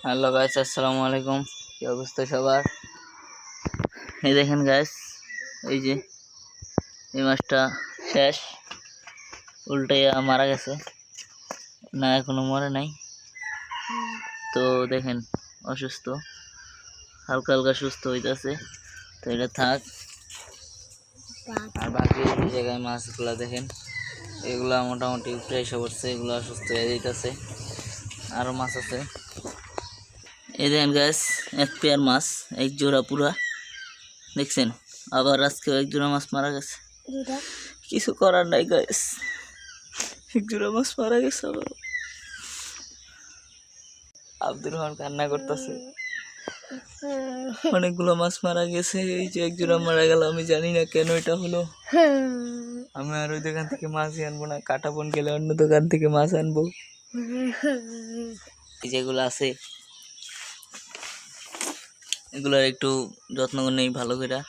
Hello guys, আসসালামু আলাইকুম। কি অবস্থা সবার? এই দেখেন গাইস, এই যে এই মাছটা শেষ, উল্টাইয়া মারা গেছে। না, এখনো মরে নাই। তো দেখেন, অসুস্থ, হালকা হালকা সুস্থ হইতাছে। তো এটা থাক। আর বাকি এই জায়গায় মাছগুলা দেখেন, এগুলা মোটামুটি ফ্রেশ হচ্ছে, এগুলা সুস্থ হয়ে যাইতেছে। আরো মাছ আছে। এই দেখেন গাইস, এক পেয়ার মাছ, এক জোড়া পুরা, দেখছেন? আবার আজকে এক জোড়া মাছ মারা গেছে। কিছু করার নাই গাইস, এক জোড়া মাছ মারা গেছে। আবার আব্দুর রহমান কান্না করতেছে, অনেকগুলো মাছ মারা গেছে। এই যে এক জোড়া মারা গেল, আমি জানি না কেন এটা হলো। আমি আর ওই দোকান থেকে মাছই আনবো না, কাটা বন গেলে অন্য দোকান থেকে মাছ আনবো। যেগুলো আছে এগুলোর একটু যত্ন নেই ভালো করে।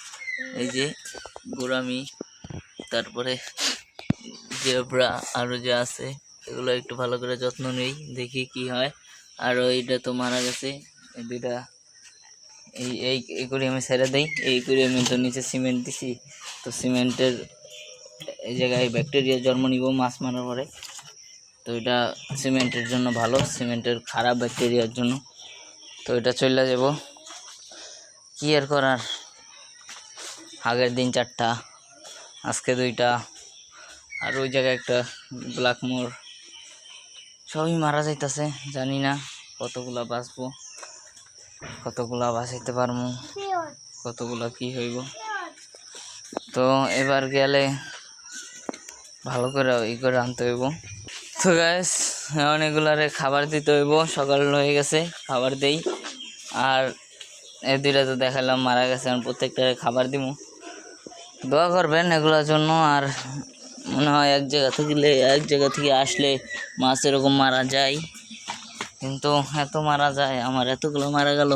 এই যে গোরামি, তারপরে জেব্রা, আরো যে আছে এগুলো একটু ভালো করে যত্ন নেই, দেখি কি হয়। আর এইটা তো মারা গেছে, এই দুইটা এই করে আমি ছেড়ে দিই। এই করে আমি তো নিচে সিমেন্ট দিছি, তো সিমেন্টের এই জায়গায় ব্যাকটেরিয়া জন্ম নিব মাছ মারার পরে। তো এটা সিমেন্টের জন্য ভালো, সিমেন্টের খারাপ ব্যাকটেরিয়ার জন্য। তো এটা চলে যাব, কি আর করার। আগের দিন 4টা, আজকে 2টা, আর ওই জায়গায় একটা ব্ল্যাকমোর, সবই মারা যাইতেছে। জানি না কতগুলা বাঁচবো, কতগুলা বাঁচাইতে পারবো, কতগুলা কি হইব। তো এবার গেলে ভালো করে ই করে আনতে হইব। তো গাইস, অনেকগুলারে খাবার দিতে হইব, সকাল হয়ে গেছে, খাবার দেই। আর এই 2টা তো দেখালাম মারা গেছে, আমি প্রত্যেকটারে খাবার দিব। দোয়া করবেন এগুলোর জন্য। আর মনে হয় এক জায়গা থেকে আসলে মাছ এরকম মারা যায়, কিন্তু এত মারা যায়, আমার এতগুলো মারা গেল।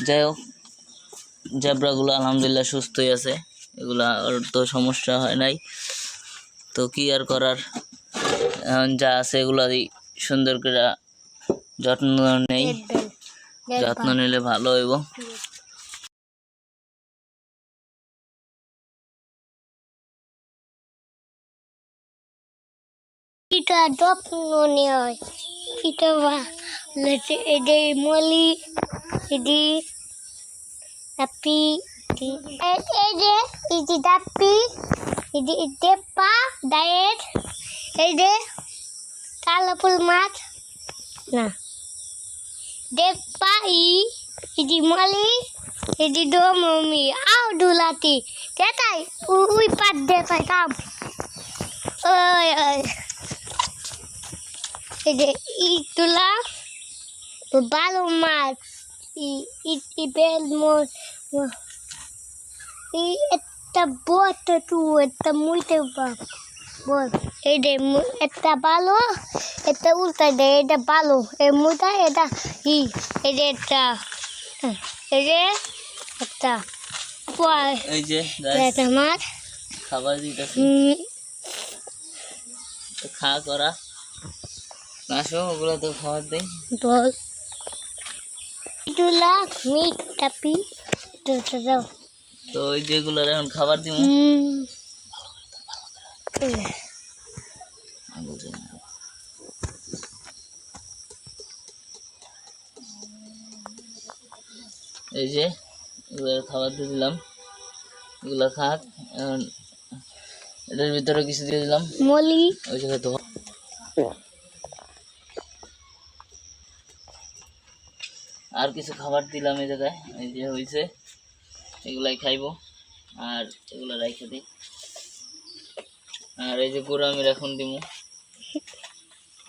যাই হোক, জেব্রাগুলো আলহামদুলিল্লাহ সুস্থই আছে, এগুলা ওর তো সমস্যা হয় নাই। তো কি আর করার, এখন যা আছে এগুলাই সুন্দর করে যত্ন নেই, যত্ন নিলে ভালো হইব। এটা যত্ন নেওয়া হয়, এটা এটি মলি, এটি ডাপি, এই যে এটি ডাপি, এটি টেপা ডায়েট, এই যে কালাপুল মাছ না ডেপা এটি মলি, এটি ডোমমি আও ডুলাতি তেতাই উই পাত দে পাইতাম। ওই এই যে ইটুলা ভালো মাছ, ই বেল মোর একটা বট টু একটা মুইতে বল। এই যে একটা ভালো, একটা উল্টা দে, এটা ভালো, এই মুইটা এটা এই যে একটা, এই যে একটা এই যে এটা মাছ খাবার দিতেছি, খা করা আসো, ওগুলো তো খাবার দেই। বল ইটুলা মিট টাপি দাও। তো ওই যেগুলো এখন খাবার দিব, এই যে এগুলো খাবার দিয়ে দিলাম, এগুলো খাক। এখন এটার ভিতরে কিছু দিয়ে দিলাম মলি, ওই জায়গায় তো। আর কিছু খাবার দিলাম এই জায়গায়, এই যে হয়েছে, এগুলাই খাইব। আর এগুলো রাইখে দিই। আর এই যে গোরামির এখন দিব,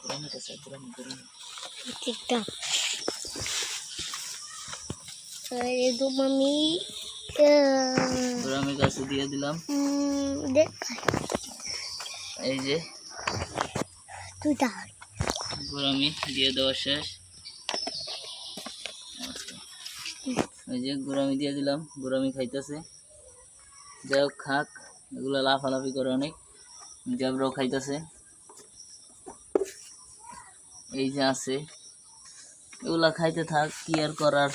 গোরামির কাছে দিয়ে দিলাম। এই যে গোরামি দিয়ে দেওয়া শেষ। এই যে গোরামি দিয়ে দিলাম, গোরামি খাইতেছে। যাই হোক, খাক, এগুলো লাফালাফি করে অনেক। জেব্রাও খাইতেছে, এই যে আছে এগুলা খাইতে থাক, কি আর করার,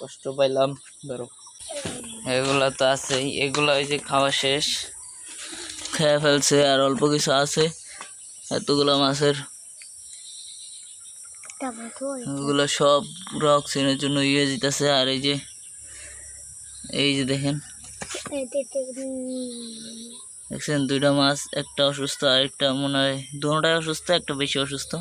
কষ্ট পাইলাম। ধরো এগুলা তো আছেই, এগুলা ওই যে খাওয়া শেষ, খেয়ে ফেলছে, আর অল্প কিছু আছে এতগুলো মাছের। এগুলো সব পুরো অক্সিজেনের জন্য ইয়ে যেতেছে। আর এই যে দেখেন, দেখছেন দুইটা মাছ, একটা অসুস্থ আর একটা মনে হয় দুটোটাই অসুস্থ, একটা বেশি অসুস্থ।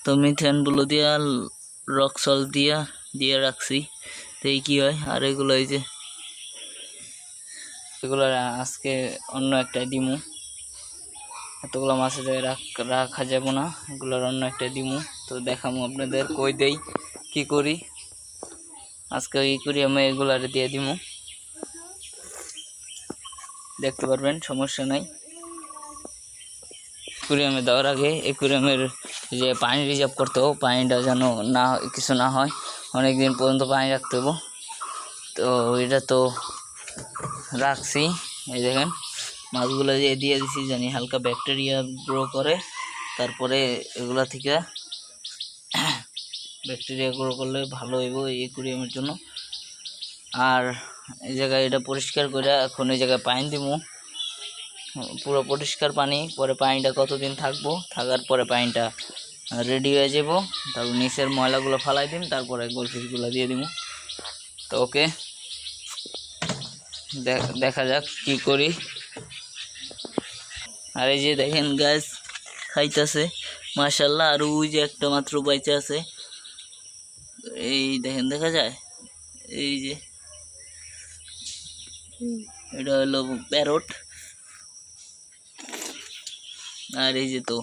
তো মিথেন ব্লু দিয়া রক সল্ট দিয়ে রাখছি, তো এই কি হয়। আর এগুলো এই যে এগুলো আজকে অন্য একটা দিমু, এতগুলো মাছের জায়গায় রাখা যাব না, এগুলোর অন্য একটা দিমু। তো দেখামু আপনাদের কই দেই কি করি। আজকে ই করি আমি এগুলার দিয়ে দিমু, দেখতে পারবেন, সমস্যা নাই। অ্যাকুরিয়ামে দেওয়ার আগে অ্যাকুরিয়ামের যে পানি রিজার্ভ করতে হবে, পানিটা যেন না কিছু না হয়, অনেক দিন পর্যন্ত পানি রাখতে হবে। তো এটা তো রাখছি, এই দেখেন মাছগুলো যে দিয়ে দিছি, জানি হালকা ব্যাকটেরিয়া গ্রো করে, তারপরে এগুলা থেকে ব্যাকটেরিয়া গ্রো করলে ভালো হইব এই অ্যাকুরিয়ামের জন্য। আর এই জায়গায় এটা পরিষ্কার করে এখন এই জায়গায় পানি দিব, পুরো পরিষ্কার পানি। পরে পানিটা কতদিন থাকবো, থাকার পরে পানিটা রেডি হয়ে যাব, তারপর নিচের ময়লাগুলো ফালাই দিন, তারপরে গোলফিশগুলো দিয়ে দিব। তো ওকে, দেখা যাক কি করি। আর এই যে দেখেন গাছ খাইতেছে মাশাল্লাহ। আর ওই যে একটা মাত্র বাইচা আছে, এই দেখেন দেখা যায়, এই যে এটা হলো প্যারট। আর এই যে তো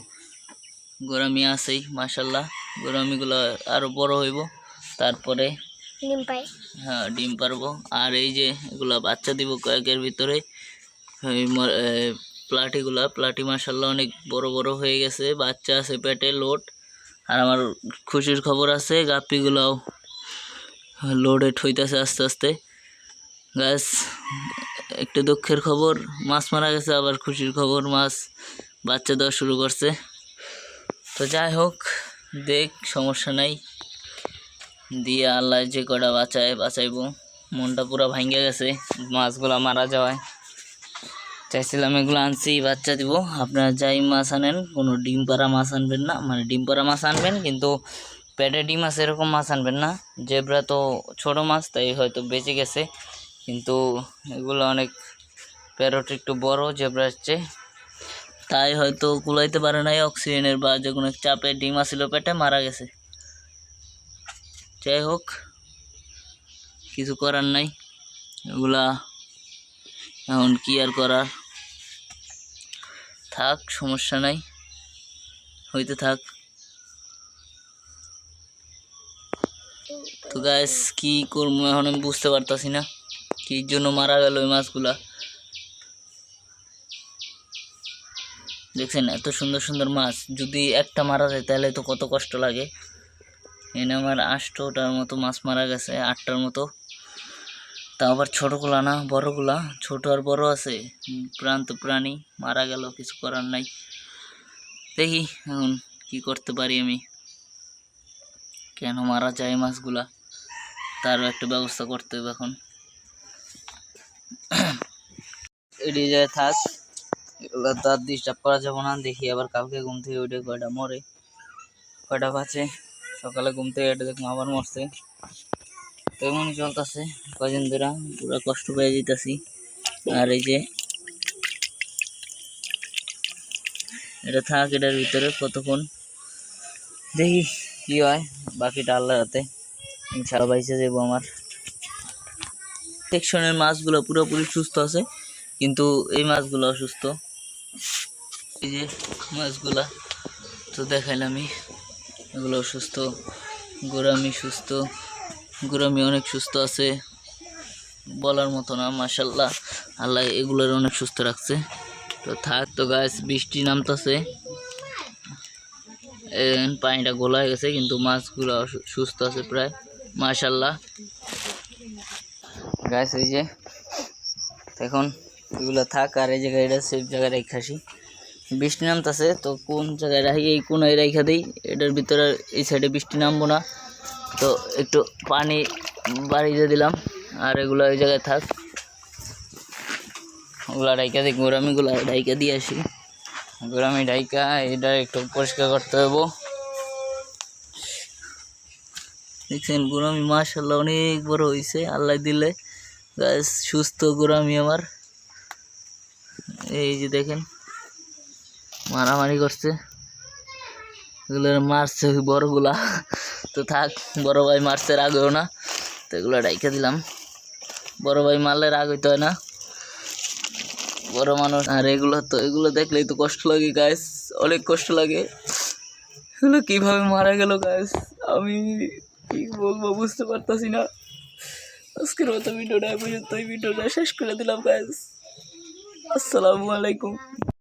গোরামি আছেই মাশাল্লাহ, গোরামিগুলো আরো বড় হইব, তারপরে হ্যাঁ ডিম পারবো। আর এই যে এগুলা বাচ্চা দিব কয়েকের ভিতরে। প্লাটি মাশাল্লাহ অনেক বড় বড় হয়ে গেছে, বাচ্চা আছে পেটে লোড। আর আমার খুশির খবর আছে, গাপ্পিগুলাও লোডেড হইতেছে আস্তে আস্তে। গাছ একটু দুঃখের খবর, মাছ মারা গেছে, আবার খুশির খবর, মাছ বাচ্চা দেওয়া শুরু করছে। তো যাই হোক, দেখ সমস্যা নাই, দিয়ে আল্লাহ যে কটা বাঁচাইবো। মনটা পুরো ভাঙ্গে গেছে মাছগুলো মারা যাওয়ায়, চাইছিলাম এগুলো আনছি বাচ্চা দিব। আপনারা যাই মাছ আনেন, কোনো ডিম পাড়া মাছ আনবেন না, মানে ডিম পাড়া মাছ আনবেন কিন্তু পেটে ডিম আছে এরকম মাছ আনবেন না। জেব্রা তো ছোট মাছ, তাই হয়তো বেঁচে গেছে, কিন্তু এগুলো অনেক প্যারট একটু বড় জেব্রার চেয়ে, তাই হয়তো কুলাইতে পারে নাই অক্সিজেনের বা যে কোনো চাপে ডিম আসছিল পেটে, মারা গেছে। যাই হোক, কিছু করার নাই, এগুলা এখন কি আর করার, থাক সমস্যা নাই, হইতে থাক। তো গাইস কি করবো এখন আমি বুঝতে পারতাছি না, কি জন্য মারা গেল ওই মাছগুলা। দেখছেন এত সুন্দর সুন্দর মাছ, যদি একটা মারা যায় তাহলে তো কত কষ্ট লাগে। এনে আমার 8টার মতো মাছ মারা গেছে, 8টার মতো। তা আবার ছোটগুলা না, বড়গুলা, ছোট আর বড় আছে, প্রাণী মারা গেল, কিছু করার নাই। দেখি এখন কি করতে পারি আমি, কেন মারা যায় মাছগুলা, তারও একটা ব্যবস্থা করতে হবে এখন। এড়িয়ে যায় থাক, এগুলো তো আর ডিস্টার্ব করা যাবে না। দেখি আবার কালকে ঘুম থেকে উঠে কয়টা মরে, কয়টা বাঁচে। সকালে ঘুম থেকে এটা দেখুন আবার মরছে। তো এমনই চলতেছে কয়দিন ধরে, পুরো কষ্ট পেয়ে যেতেছি। আর এই যে এটা থাক এটার ভিতরে কতক্ষণ, দেখি কি হয়, বাকিটা আল্লাহর হাতে, ইনশাআল্লাহ বাইসে যাবো। আমার সেকশনের মাছগুলো পুরোপুরি সুস্থ আছে, কিন্তু এই মাছগুলো অসুস্থ। এই যে মাছগুলা তো দেখাইলামই, এগুলো অসুস্থ। গোরামি সুস্থ, গোরামি অনেক সুস্থ আছে, বলার মতো না মাশাল্লাহ, আল্লাহ এগুলোর অনেক সুস্থ রাখছে। তো থাক, তো গাছ বৃষ্টি নামতেছে, পানিটা গোলা হয়ে গেছে, কিন্তু মাছগুলো সুস্থ আছে প্রায় মাশাল্লাহ। গাছ এই যে এখন এগুলো থাক, আর এই জায়গায় এটা সেফ জায়গায় রেখে আসি, বৃষ্টি নামতেছে, তো কোন জায়গায় রাখি, এই কোনায় রেখে দিই, এটার ভিতরে এই সাইডে বৃষ্টি নামবো না, তো একটু পানি বাড়িয়ে দিলাম, আর এগুলো ওই জায়গায় থাক, ওগুলা ডাইকা দিই, গোরামিগুলা ডাইকা দিয়ে আসি, গোরামি ডাইকা এটা একটু পরিষ্কার করতে হবো। দেখছেন গোরামি মাশাআল্লাহ অনেক বড় হয়েছে, আল্লাহ দিলে গাছ সুস্থ গোরামি আমার। এই যে দেখেন মারামারি করছে, এগুলো মারছে বড়গুলা, তো থাক, বড় ভাই মারছে রাগ হইও না, তো এগুলো ডাইকা দিলাম, বড় ভাই মারলে রাগ হইতে হয় না, বড় মানুষ। আর এগুলো তো এগুলো দেখলেই তো কষ্ট লাগে গাইস, অনেক কষ্ট লাগে, এগুলো কিভাবে মারা গেল গাইস, আমি কি বলবো বুঝতে পারতাছি না। আজকের মতো ভিডিওটা পর্যন্ত, ভিডিওটা শেষ করে দিলাম গাইস। আসসালামু আলাইকুম।